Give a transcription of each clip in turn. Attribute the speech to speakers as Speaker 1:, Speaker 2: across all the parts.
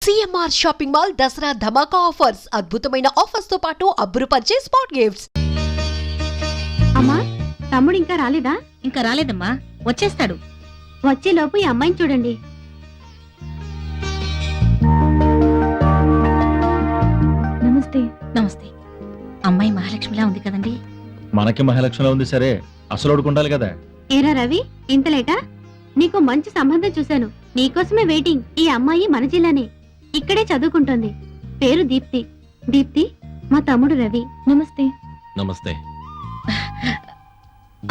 Speaker 1: CMR shopping mall Dasara ధమాకా offers. అద్భుతమైన offers తో పాటు అబ్బురుపరిచే స్పాట్ గిఫ్ట్స్.
Speaker 2: అమ్మా, తమ్ముడు ఇంకా రాలేదా?
Speaker 3: ఇంకా రాలేదమ్మా, వచ్చేస్తాడు.
Speaker 2: వచ్చేలోపు ఈ అమ్మాయిని చూడండి. నమస్తే.
Speaker 3: నమస్తే. అమ్మాయి మహాలక్ష్మిలా ఉంది కదండి?
Speaker 4: మనకి మహాలక్ష్మిలా ఉంది సరే, అసలు ఉండాలి కదా.
Speaker 2: ఏరా రవి, ఇంత లేటా? నీకు మంచి సంబంధం చూశాను, నీకోసమే వెయిటింగ్. ఈ అమ్మాయి మన జిల్లానే, ఇక్కడే చదువుకుంటోంది. పేరు దీప్తి. దీప్తి, మా తమ్ముడు రవి. నమస్తే.
Speaker 4: నమస్తే.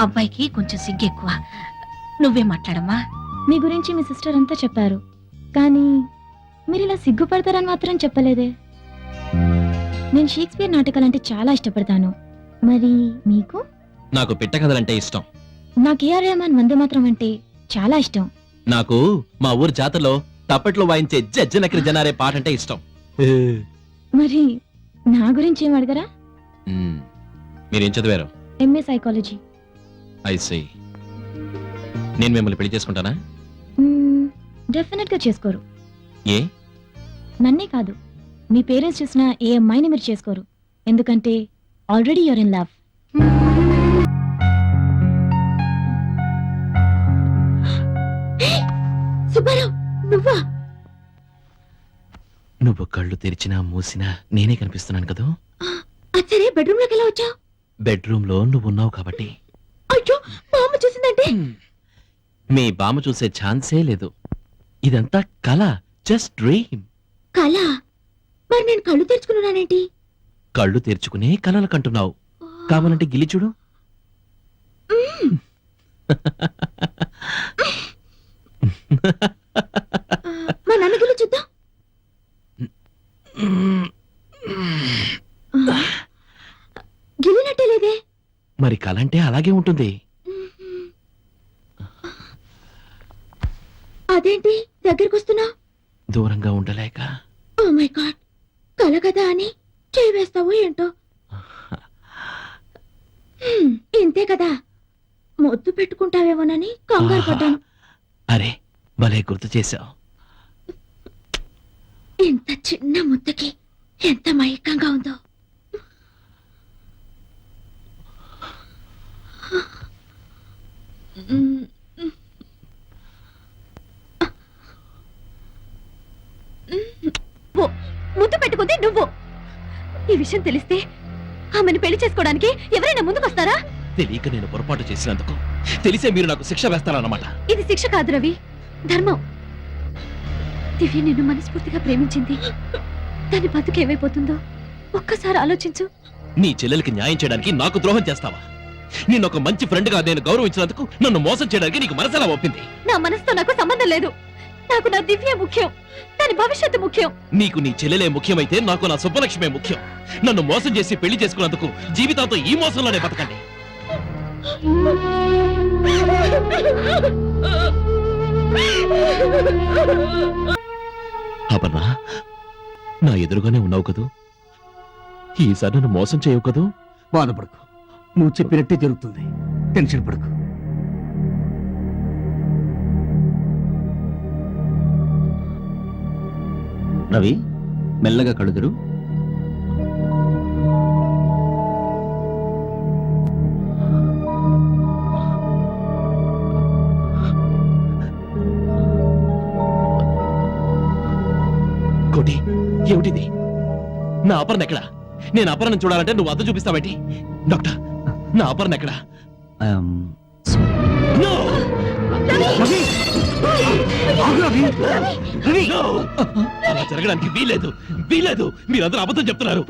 Speaker 3: అబ్బాయికి కొంచెం సిగ్గెక్కువ. నువ్వే మాట్లాడమ్మా.
Speaker 2: మీ గురించి మీ సిస్టర్ అంతా చెప్పారు, కానీ మీరు ఇలా సిగ్గుపడతారని మాత్రం చెప్పలేదే. నేను షేక్స్పియర్ నాటకాలంటే చాలా ఇష్టపడతాను. మరి మీకు?
Speaker 4: నాకు పిట్ట కథలంటే ఇష్టం.
Speaker 2: నాకు ఏఆర్ రెహమాన్ వందే మాత్రం అంటే చాలా ఇష్టం.
Speaker 4: నాకు మా ఊరు జాతరలో తప్పట్లో వాయించే జజ్జనకరి జనారే పాట అంటే ఇష్టం.
Speaker 2: మరి నా గురించి ఏం అడగరా?
Speaker 4: మీరేం చదివారు?
Speaker 2: MA psychology.
Speaker 4: ఐసీ. నేను మిమ్మల్ని పెళ్లి చేసుకుంటానా?
Speaker 2: డెఫినెట్ గా చేసుకోరు.
Speaker 4: ఏ?
Speaker 2: నన్నే కాదు, మీ పేరెంట్స్ చూసిన ఏ అమ్మాయిని మీరు చేసుకోరు. ఎందుకంటే already you're in love. Subbarao, నువ్వా?
Speaker 4: నువ్వు కళ్ళు తెరిచినా మూసినా నేనే కనిపిస్తున్నాను కదా.
Speaker 2: అచ్చరే, బెడ్రూమ్ లోకి ఎలా వచ్చావు?
Speaker 4: బెడ్రూమ్ లో నువ్వు ఉన్నావు కాబట్టి.
Speaker 2: అయ్యో, మా అమ్మ చూసిందంటే?
Speaker 4: మీ బామ్మ చూసే ఛాన్సే లేదు. ఇదంతా కళ, జస్ట్ డ్రీమ్.
Speaker 2: కళ? మరి నేను కళ్ళు తెరుచుకున్నానేంటి?
Speaker 4: కళ్ళు తెరుచుకునే కలలు కంటున్నావు. కావాలంటే గిలి చూడు.
Speaker 2: మా నాన్న గిలి చూద్దాం. గిలినట్టే లేదే.
Speaker 4: మరి కళ అంటే అలాగే ఉంటుంది.
Speaker 2: అదేంటి దగ్గరికి వస్తున్నా?
Speaker 4: దూరంగా ఉండలేక.
Speaker 2: ఓ మై గాడ్, కల కదా అని చేయి వేస్తావో ఏంటో. ఇంతే కదా, ముద్దు పెట్టుకుంటావేమోనని కంగారు పడ్డాను.
Speaker 4: అరే, భలే గుర్తు చేశావు.
Speaker 2: ఇంత చిన్న ముద్దకి ఎంత మైకంగా ఉందో. ముద్దు పెట్టుకుంది నువ్వు. ఈ విషయం తెలిస్తే ఆమెను పెళ్లి చేసుకోవడానికి ఎవరైనా ముందుకొస్తారా?
Speaker 4: తెలియక నేను పొరపాటు చేసినందుకు తెలిసే మీరు నాకు శిక్ష వేస్తారన్నమాట.
Speaker 2: ఇది శిక్ష కాదు రవి, ధర్మం. దివ్య నిన్ను మనస్ఫూర్తిగా ప్రేమించింది. దాని బతుకు ఏమైపోతుందో ఒక్కసారి ఆలోచించు.
Speaker 4: నీ చెల్లెలకి న్యాయం చేయడానికి నాకు ద్రోహం చేస్తావా? నేను ఒక మంచి ఫ్రెండ్ గా నేను గౌరవించినందుకు నన్ను మోసం చేయడానికి నీకు మనసెలా ఒప్పింది?
Speaker 2: నా మనసుతో నాకు సంబంధం లేదు. నాకు నా దివ్య ముఖ్యం, దాని భవిష్యత్తు ముఖ్యం.
Speaker 4: నీకు నీ చెల్లెలే ముఖ్యమైతే నాకు నా సుబ్బలక్ష్మే ముఖ్యం. నన్ను మోసం చేసి పెళ్లి చేసుకున్నందుకు జీవితాంతో ఈ మోసంలోనే బతకండి. అపర్ణ, నా ఎదురుగానే ఉన్నావు కదూ. ఈసారి నన్ను మోసం చేయవు కదూ.
Speaker 5: బాధపడకు, నువ్వు చెప్పినట్టే జరుగుతుంది. టెన్షన్ పడకు.
Speaker 6: రవి, మెల్లగా కడుదురు.
Speaker 4: కోటి, ఏమిటిది? నా అపర్ణ ఎక్కడా? నేను అపర్ణను చూడాలంటే నువ్వు అద్దం చూపిస్తావేంటి? డాక్టర్, నా అపర్ణ ఎక్కడా? No! అలా జరగడానికి వీలేదు, వీలేదు. మీరందరూ అబద్ధం చెప్తున్నారు.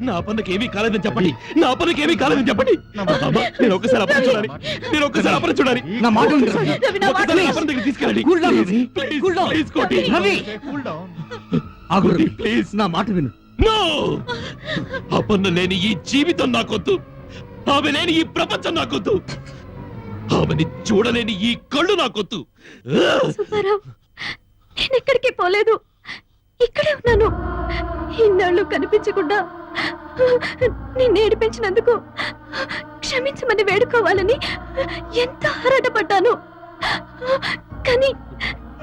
Speaker 4: నా అపర్ణకి ఏమీ కాలేదని చెప్పండి. నా అపర్ణకి ఏమీ కాలేదని చెప్పండి. నేను ఒక్కసారి అపర్ణ చూడాలి. నేను ఒక్కసారి అపర్ణ చూడాలి.
Speaker 5: నా మాట
Speaker 4: ఒక్కసారి అపర్ణ దగ్గర తీసుకెళ్ళండి. ప్లీజ్ కోటి,
Speaker 5: ప్లీజ్ నా మాట విను.
Speaker 4: నో! అపర్ణ లేని ఈ జీవితం నాకొద్దు. ఆమె లేని ఈ ప్రపంచం నాకొద్దు. ఆమెని చూడలేని ఈ కళ్ళు నాకొద్దు.
Speaker 2: సుబ్బారావు, నేను ఎక్కడికి పోలేదు, ఇక్కడే ఉన్నాను. ఇన్నాళ్ళు కనిపించకుండా నిన్ను ఏడిపించినందుకు క్షమించమని వేడుకోవాలని ఎంత ఆరాటపడ్డాను. కానీ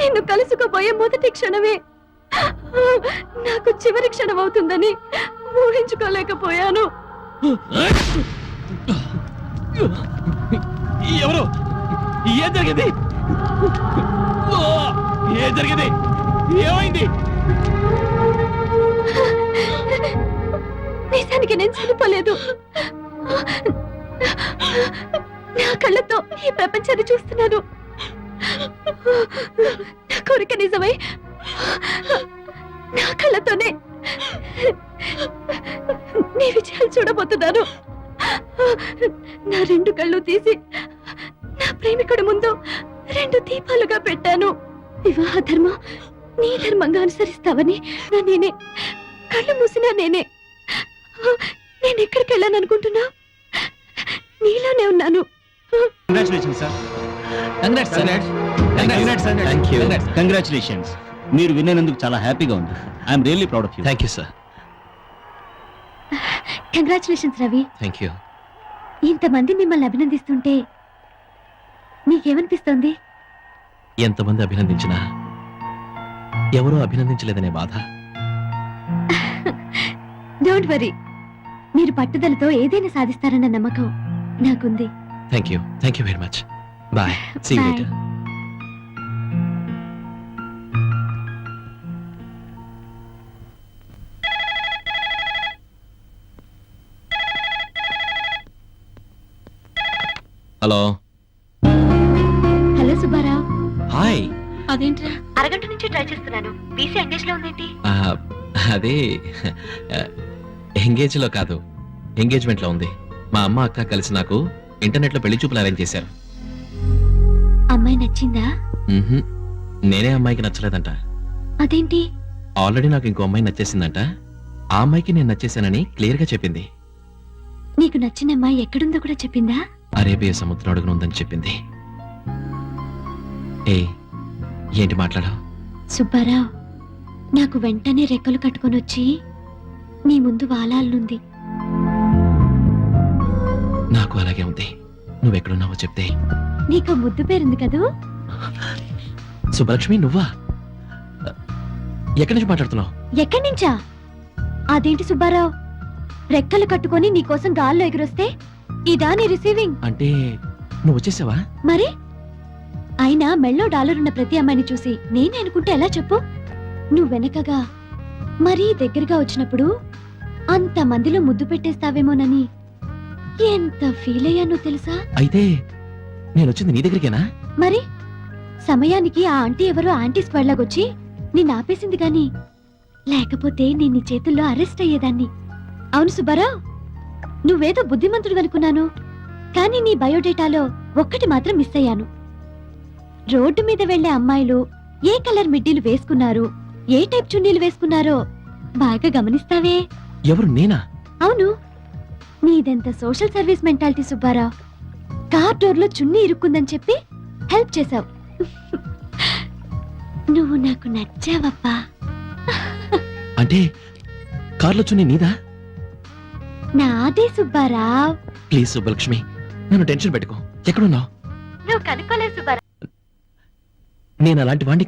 Speaker 2: నిన్ను కలుసుకోబోయే మొదటి క్షణమే నాకు చివరి క్షణం అవుతుందని ఊహించుకోలేకపోయాను.
Speaker 4: ఎవరు? ఏం జరిగింది? ఏం జరిగింది? ఏమైంది?
Speaker 2: నిజానికి నేను చనిపోలేదు. నా కళ్ళతో ఈ ప్రపంచాన్ని చూస్తున్నాను. నా కోరిక నిజమై నా కళ్ళతోనే నీ విజయాలు చూడబోతున్నాను. నా 2 కళ్ళు తీసి నా ప్రేమికుడి ముందు 2 దీపాలుగా పెట్టాను. వివాహ ధర్మం నీ ధర్మంగా అనుసరిస్తావని నేనే కళ్ళు మూసినా నేనే. నేను ఎక్కడికి వెళ్ళాను అనుకుంటున్నా? నీలోనే ఉన్నాను.
Speaker 6: కంగ్రాచులేషన్స్. మీరు విన్నందుకు చాలా హ్యాపీగా ఉంది. I'm really proud of you.
Speaker 4: Thank you sir.
Speaker 2: Congratulations Ravi.
Speaker 4: Thank you.
Speaker 2: ఇంతమంది మిమ్మల్ని అభినందిస్తుంటే నీకేమనిపిస్తోంది?
Speaker 4: ఎంతమంది అభినందించినా ఎవరో అభినందించలేదనే బాధ.
Speaker 2: డోంట్ వరీ, మీరు పట్టుదలతో ఏదైనా సాధిస్తారన్న నమ్మకం నాకుంది.
Speaker 4: Thank you very much. Bye. See you
Speaker 2: Bye.
Speaker 4: Later. Hello.
Speaker 2: Hello Subbarao.
Speaker 4: Hi.
Speaker 3: అదేంట్రా?
Speaker 2: అరగంట నుంచి ట్రై చేస్తున్నాను. బీసీ ఎంగేజ్ లో ఉందేంటి?
Speaker 4: అదే ఎంగేజ్ లో కాదు, ఎంగేజ్మెంట్ లో ఉంది. మా అమ్మ అక్క కలిసి నాకు ఇంటర్నెట్ లో పెళ్లి చూపులు అరేంజ్ చేశారు.
Speaker 2: అమ్మాయి నచ్చిందా?
Speaker 4: మ్మ్హ్మ్. నేనే అమ్మాయికి నచ్చలేదంట.
Speaker 2: అదేంటి?
Speaker 4: ఆల్రెడీ నాకు ఇంకో అమ్మాయి నచ్చేసిందంట. ఆ అమ్మాయికి నేను నచ్చేసానని క్లియర్ గా చెప్పింది.
Speaker 2: నీకు నచ్చిన అమ్మాయి ఎక్కడుందో కూడా చెప్పిందా?
Speaker 4: అరేబియా సముద్రం అడుగున ఉందని చెప్పింది. ఏ ఏంటి మాట్లాడావు?
Speaker 2: సుబ్బారావు, నాకు వెంటనే రెక్కలు కట్టుకొని వచ్చి నీ ముందు వాలాలనుంది.
Speaker 4: నాకు అలాగే ఉంది. నువ్వెక్కడున్నావో చెప్తే.
Speaker 2: నీకు ముద్దు పేరుంది కదూ?
Speaker 4: సుబ్బలక్ష్మి, నువ్వా? ఎక్కడి నుంచి మాట్లాడుతున్నావు?
Speaker 2: ఎక్కడి నుంచా? అదేంటి సుబ్బారావు, రెక్కలు కట్టుకొని నీకోసం గాల్లో ఎగురొస్తే ఇదా నీ రిసీవింగ్?
Speaker 4: అంటే నువ్వు వచ్చేసావా?
Speaker 2: మరి అయినా మెళ్ళో డాలర్ ఉన్న ప్రతి అమ్మాయిని చూసి నేనే అనుకుంటే ఎలా చెప్పు? నువ్వు వెనకగా మరీ దగ్గరగా వచ్చినప్పుడు అంత మందిలో ముద్దు పెట్టేస్తావేమోనని ఎంత ఫీల్ అయ్యానో తెలుసా?
Speaker 4: అయితే నేను వచ్చింది నీ దగ్గరికేనా?
Speaker 2: మరి సమయానికి ఆ ఆంటీ ఎవరో ఆంటీ స్క్వాడ్ లాగొచ్చి నిన్ను ఆపేసింది గాని లేకపోతే నేను నీ చేతుల్లో అరెస్ట్ అయ్యేదాన్ని. అవును సుబ్బారావు, నువ్వేదో బుద్ధిమంతుడు అనుకున్నాను, కానీ నీ బయోడేటాలో ఒక్కటి మాత్రం మిస్ అయ్యాను. రోడ్డు మీద వెళ్లే అమ్మాయిలు ఏ కలర్ మిడ్డీలు వేసుకున్నారు, ఏ టైప్ చున్నీలు వేసుకున్నారో బాగా గమనిస్తావే?
Speaker 4: ఎవరు, నేనా?
Speaker 2: అవును, నీదెంత social service mentality Subbarao. Car door లో చున్నీ ఇరుక్కుందని చెప్పి హెల్ప్ చేశావు. నువ్వు నాకు నచ్చావప్పా.
Speaker 4: అంటే కార్లో చున్నీ నీదా?
Speaker 2: నాదే సుబ్బారావు.
Speaker 4: ప్లీజ్ సుబ్బలక్ష్మి, నన్ను టెన్షన్ పెట్టుకో. ఎక్కడున్నావు?
Speaker 2: నువ్వు కనుక్కోలేదు సుబ్బారావు.
Speaker 4: నేను అలాంటి వాడిని